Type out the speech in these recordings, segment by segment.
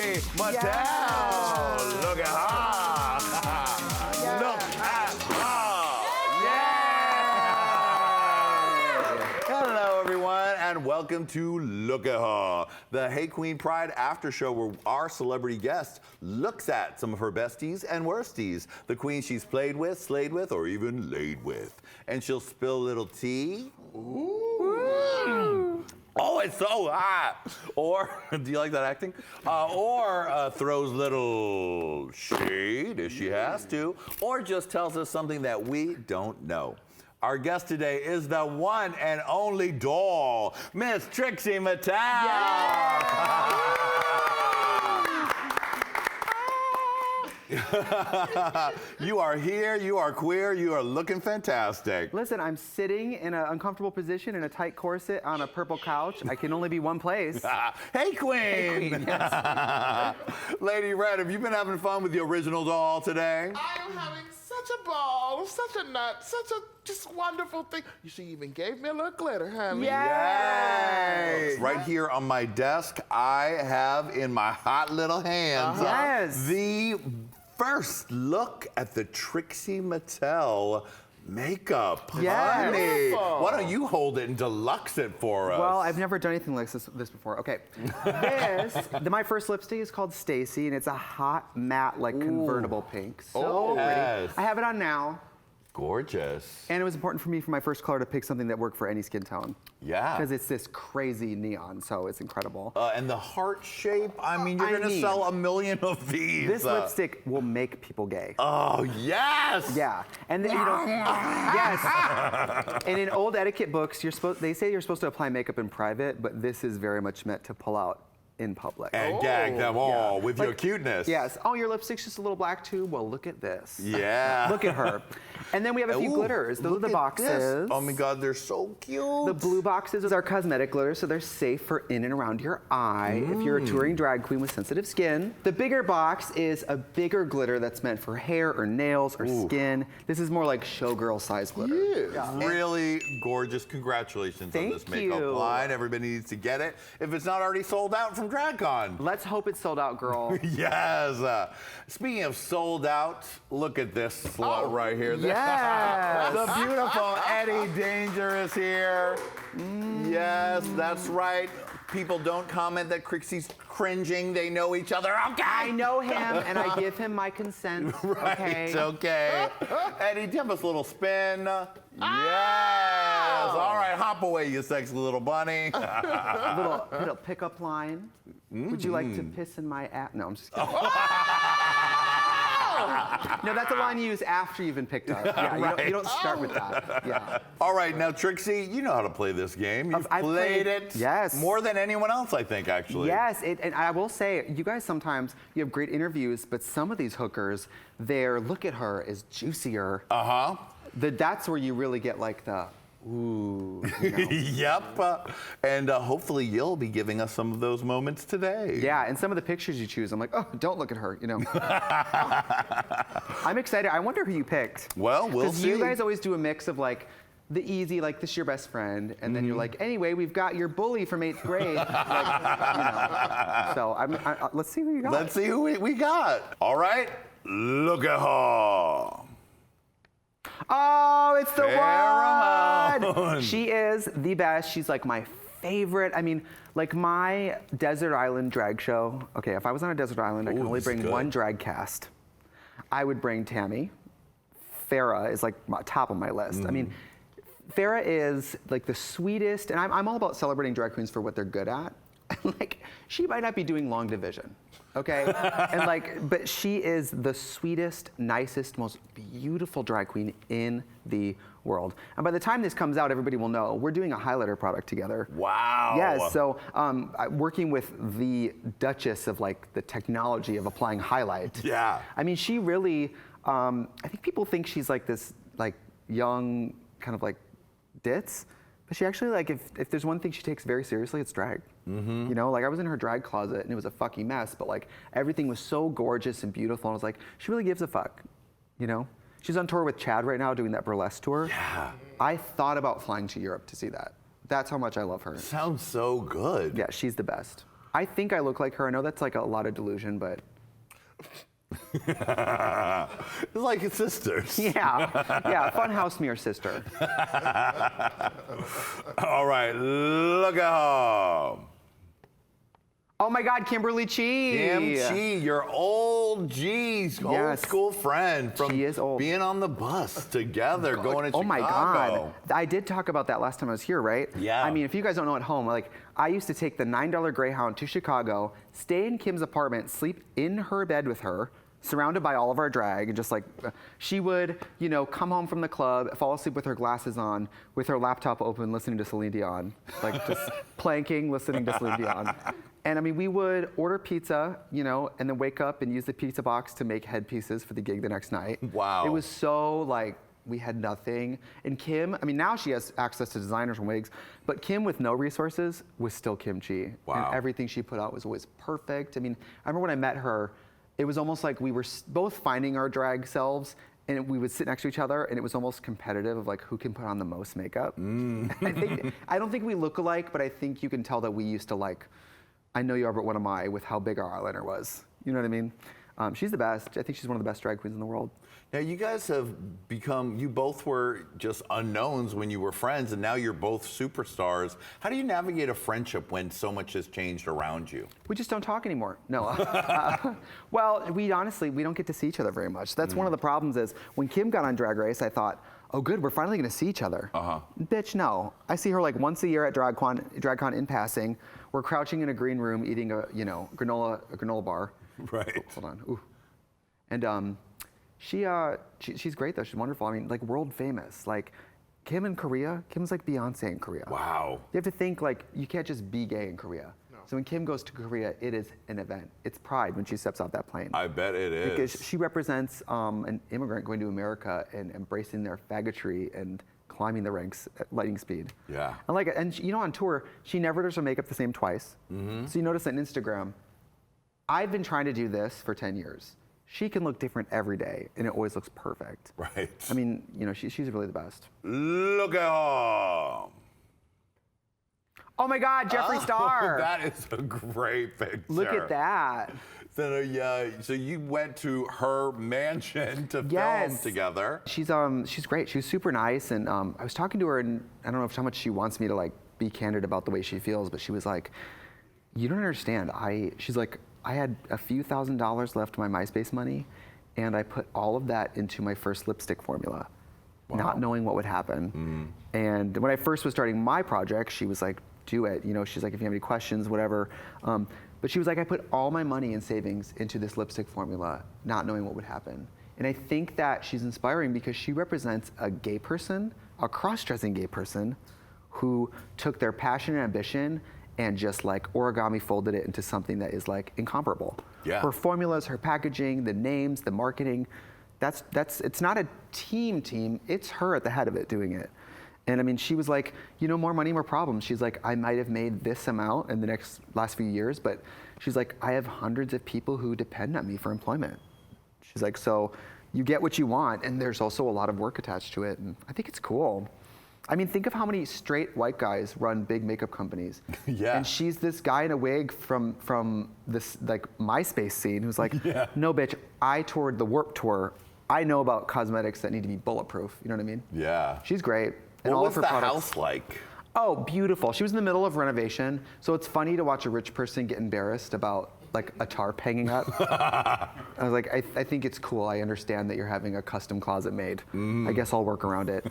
TRIXIE MATTEL. Look at her. Look at her. Yeah. Hello, everyone, and welcome to Look at Her, the Hey Qween Pride after show where our celebrity guest looks at some of her besties and worsties, the queens she's played with, slayed with, or even laid with. And she'll spill a little tea. Ooh. Oh, it's so hot. Or, do you like that acting? Or throws little shade, if she has to, or just tells us something that we don't know. Our guest today is the one and only doll, Miss TRIXIE MATTEL. Yeah. You are here, you are queer, you are looking fantastic. Listen, I'm sitting in an uncomfortable position in a tight corset on a purple couch. I can only be one place. Hey, Qween! Hey, Qween, yes. Lady Red, have you been having fun with the original doll today? I am having such a ball, such a nut, such a just wonderful thing. She even gave me a little glitter, honey. Yes! Right here on my desk, I have in my hot little hands the first look at the TRIXIE MATTEL makeup. Yes. Honey, why don't you hold it and deluxe it for us? Well, I've never done anything like this before. Okay, my first lipstick is called Stacy, and it's a hot matte, like convertible pink. So pretty. I have it on now. Gorgeous. And it was important for me for my first color to pick something that worked for any skin tone. Yeah. Because it's this crazy neon, so it's incredible. And the heart shape, I mean, you're gonna sell 1 million of these. This lipstick will make people gay. Oh, yes! Yeah, and then, you know, yes. And in old etiquette books, they say you're supposed to apply makeup in private, but this is very much meant to pull out in public. And gag them all with your cuteness. Yes. Oh, your lipstick's just a little black too? Well, look at this. Yeah. Look at her. And then we have a few glitters. Those are the boxes. This. Oh my God, they're so cute. The blue boxes are cosmetic glitters, so they're safe for in and around your eye if you're a touring drag queen with sensitive skin. The bigger box is a bigger glitter that's meant for hair or nails or skin. This is more like showgirl size glitter. Yeah. Really gorgeous. Congratulations on this makeup line. Everybody needs to get it. If it's not already sold out from DragCon. Let's hope it's sold out, girl. Yes. Speaking of sold out, look at this slut right here. Yes. The beautiful Eddie Danger is here. Yes, that's right. People don't comment that Trixie's cringing. They know each other. Okay. I know him, and I give him my consent. Right. Okay. Eddie, give us a little spin. Yes. All right, hop away, you sexy little bunny. A little pickup line. Would you like to piss in my ass? No, I'm just kidding. No, that's a line you use after you've been picked up. Yeah, you don't start with that. Yeah. All right, now Trixie, you know how to play this game. You've played it more than anyone else, I think, actually. Yes, and I will say, you guys sometimes, you have great interviews, but some of these hookers, their look at her is juicier. That's where you really get like the, ooh. You know. Yep. And hopefully you'll be giving us some of those moments today. Yeah, and some of the pictures you choose, I'm like, oh, don't look at her, you know. I'm excited. I wonder who you picked. Well, we'll see. Because you guys always do a mix of like, the easy, like this is your best friend, and then you're like, anyway, we've got your bully from 8th grade. Like, you know. So let's see who you got. Let's see who we got. All right, look at her. Oh, it's the Farrah. one! She is the best. She's like my favorite. I mean, like my desert island drag show. Okay, if I was on a desert island, I could only bring one drag cast. I would bring Tammy. Farrah is like top of my list. I mean, Farrah is like the sweetest, and I'm all about celebrating drag queens for what they're good at. Like, she might not be doing long division, okay? And like, but she is the sweetest, nicest, most beautiful drag queen in the world. And by the time this comes out, everybody will know we're doing a highlighter product together. Wow. Yes, so working with the Duchess of like the technology of applying highlight. Yeah. I mean, she really, I think people think she's like this like young, kind of like ditz. But she actually, like, if there's one thing she takes very seriously, it's drag. You know, like I was in her drag closet and it was a fucking mess, but like everything was so gorgeous and beautiful. And I was like, she really gives a fuck, you know? She's on tour with Chad right now doing that burlesque tour. Yeah. I thought about flying to Europe to see that. That's how much I love her. Sounds so good. Yeah, she's the best. I think I look like her. I know that's like a lot of delusion, but It's like it's sisters. yeah, funhouse me or sister. All right, look at her. Oh my God, Kimberly Chi. Kim Chi, your old old school friend from She is old. being on the bus together, going to Chicago. Oh my God. I did talk about that last time I was here, right? Yeah. I mean, if you guys don't know at home, like I used to take the $9 Greyhound to Chicago, stay in Kim's apartment, sleep in her bed with her, surrounded by all of our drag, and just like, she would, you know, come home from the club, fall asleep with her glasses on, with her laptop open, listening to Celine Dion, like just planking, listening to Celine Dion. And I mean, we would order pizza, you know, and then wake up and use the pizza box to make headpieces for the gig the next night. Wow. It was so like, we had nothing. And Kim, I mean, now she has access to designers and wigs, but Kim with no resources was still Kim Chi. Wow. And everything she put out was always perfect. I mean, I remember when I met her, it was almost like we were both finding our drag selves, and we would sit next to each other, and it was almost competitive of like who can put on the most makeup. I don't think we look alike, but I think you can tell that we used to like, I know you are, but what am I, with how big our eyeliner was. You know what I mean? She's the best. I think she's one of the best drag queens in the world. Now, you guys have become, you both were just unknowns when you were friends, and now you're both superstars. How do you navigate a friendship when so much has changed around you? We just don't talk anymore. No. Well, we don't get to see each other very much. That's one of the problems is when Kim got on Drag Race, I thought, oh good, we're finally gonna see each other. Bitch, no. I see her like once a year at DragCon in passing. We're crouching in a green room eating a granola bar. Right. Oh, hold on. Ooh. And she's great though. She's wonderful. I mean, like world famous. Like Kim in Korea, Kim's like Beyonce in Korea. Wow. You have to think like you can't just be gay in Korea. No. So when Kim goes to Korea, it is an event. It's pride when she steps out that plane. I bet it is. Because she represents an immigrant going to America and embracing their faggotry and climbing the ranks at lightning speed. Yeah. And you know, on tour, she never does her makeup the same twice. So you notice on Instagram, I've been trying to do this for 10 years. She can look different every day, and it always looks perfect. Right. I mean, you know, she's really the best. Look at her. Oh my God, Jeffree Star. That is a great picture. Look at that. So you went to her mansion to film together. She's great. She's super nice, and I was talking to her, and I don't know how much she wants me to like be candid about the way she feels, but she was like, "You don't understand. She's like, I had a few $1,000s left of my MySpace money, and I put all of that into my first lipstick formula, not knowing what would happen. And when I first was starting my project, she was like, do it. You know, she's like, if you have any questions, whatever. But she was like, I put all my money and savings into this lipstick formula, not knowing what would happen. And I think that she's inspiring because she represents a gay person, a cross-dressing gay person, who took their passion and ambition and just like origami folded it into something that is like incomparable. Yeah. Her formulas, her packaging, the names, the marketing, it's not a team, it's her at the head of it doing it. And I mean, she was like, you know, more money, more problems. She's like, I might have made this amount in the last few years, but she's like, I have hundreds of people who depend on me for employment. She's like, so you get what you want, and there's also a lot of work attached to it, and I think it's cool. I mean, think of how many straight white guys run big makeup companies. Yeah. And she's this guy in a wig from this like MySpace scene who's like, no bitch, I toured the Warped Tour. I know about cosmetics that need to be bulletproof. You know what I mean? Yeah. She's great. And What all was of her the products, house like? Oh, beautiful. She was in the middle of renovation, so it's funny to watch a rich person get embarrassed about like a tarp hanging up. I was like, I think it's cool. I understand that you're having a custom closet made. I guess I'll work around it.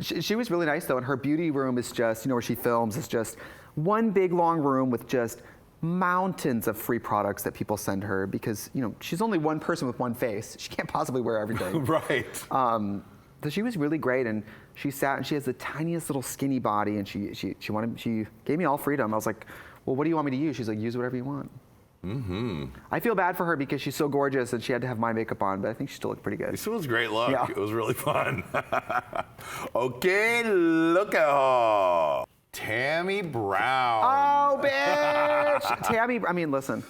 She was really nice though, and her beauty room is just, you know, where she films is just one big long room with just mountains of free products that people send her because, you know, she's only one person with one face. She can't possibly wear everything. Right. So she was really great, and she sat and she has the tiniest little skinny body, and she gave me all freedom. I was like, well, what do you want me to use? She's like, use whatever you want. I feel bad for her because she's so gorgeous and she had to have my makeup on, but I think she still looked pretty good. This was a great look. Yeah. It was really fun. Okay, look at her. Tammy Brown. Oh, bitch! Tammy, I mean, listen.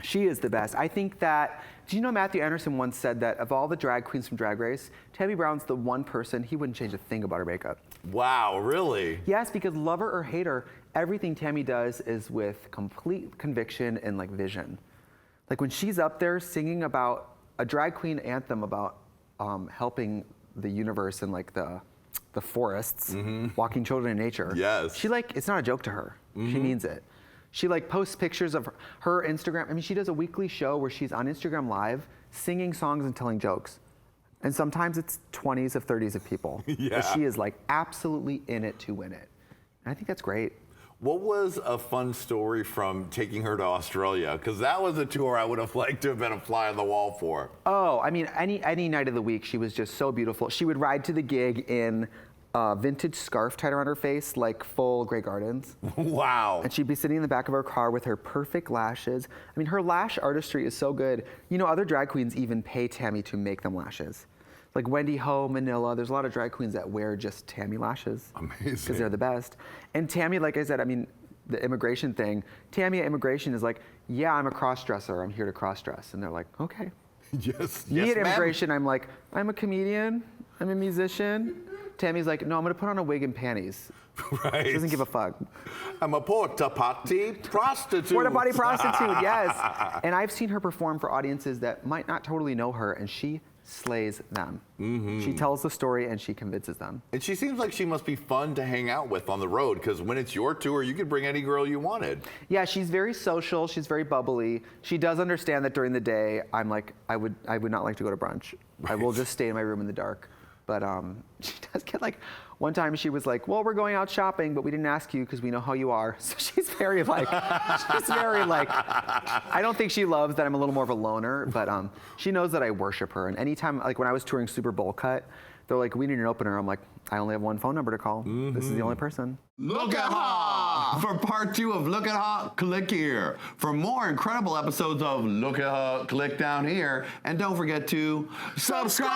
She is the best. I think that, do you know Matthew Anderson once said that of all the drag queens from Drag Race, Tammy Brown's the one person, he wouldn't change a thing about her makeup. Wow, really? Yes, because love her or hate her, everything Tammy does is with complete conviction and like vision. Like when she's up there singing about a drag queen anthem about helping the universe and like the forests, walking children in nature. Yes. She like, it's not a joke to her. She means it. She like posts pictures of her Instagram. I mean, she does a weekly show where she's on Instagram Live singing songs and telling jokes. And sometimes it's 20s of 30s of people. Yeah. But she is like absolutely in it to win it. And I think that's great. What was a fun story from taking her to Australia? Because that was a tour I would have liked to have been a fly on the wall for. Oh, I mean, any night of the week, she was just so beautiful. She would ride to the gig in a vintage scarf tied around her face, like full Grey Gardens. Wow. And she'd be sitting in the back of her car with her perfect lashes. I mean, her lash artistry is so good. You know, other drag queens even pay Tammy to make them lashes. Like Wendy Ho, Manila, there's a lot of drag queens that wear just Tammy lashes. Amazing. Because they're the best. And Tammy, like I said, I mean, the immigration thing, Tammy at immigration is like, yeah, I'm a cross-dresser, I'm here to cross-dress. And they're like, okay. Yes, Me yes, at ma'am. immigration, I'm like, I'm a comedian, I'm a musician. Tammy's like, no, I'm gonna put on a wig and panties. Right. She doesn't give a fuck. I'm a porta potty prostitute. Porta potty prostitute, yes. And I've seen her perform for audiences that might not totally know her, and she slays them. She tells the story and she convinces them. And she seems like she must be fun to hang out with on the road, because when it's your tour, you could bring any girl you wanted. Yeah, she's very social, she's very bubbly. She does understand that during the day, I'm like, I would not like to go to brunch. I will just stay in my room in the dark. But she does get like, one time she was like, well, we're going out shopping, but we didn't ask you because we know how you are. So she's very like, I don't think she loves that I'm a little more of a loner, but she knows that I worship her. And anytime, like when I was touring Super Bowl Cut, they're like, we need an opener. I'm like, I only have one phone number to call. This is the only person. Look at her! For part 2 of Look at Her, click here. For more incredible episodes of Look at Her, click down here. And don't forget to subscribe!